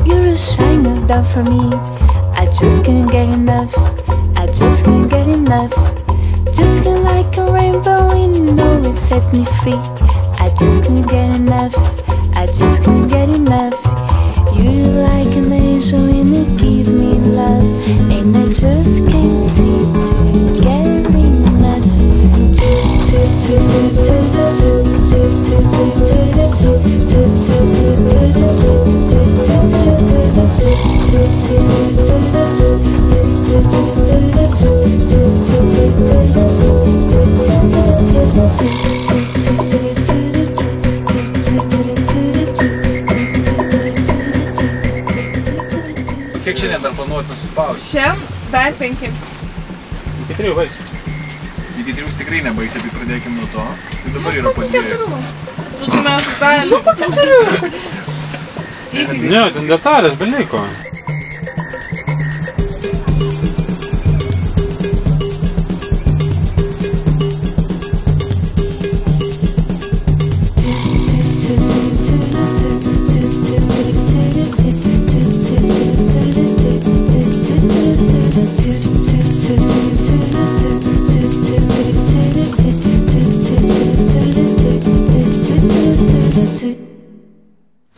You're a shiner down for me. I just can't get enough. I just can't get enough. Just feel like a rainbow, and you know it set me free. I just can't get enough. I just can't get enough. You're like an angel and you give me love, and I just can't seem to get enough. Kiek šiandien dar planuojat nusispausti? Šiandien dar 5. Iki 3 baigsim. Iki 3 tikrai nebaigsim, tai pradėkim nuo to. Tai dabar yra po 2. Nu tai mes sutarėm. Ne, ten detalės beliko.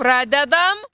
Pradedam.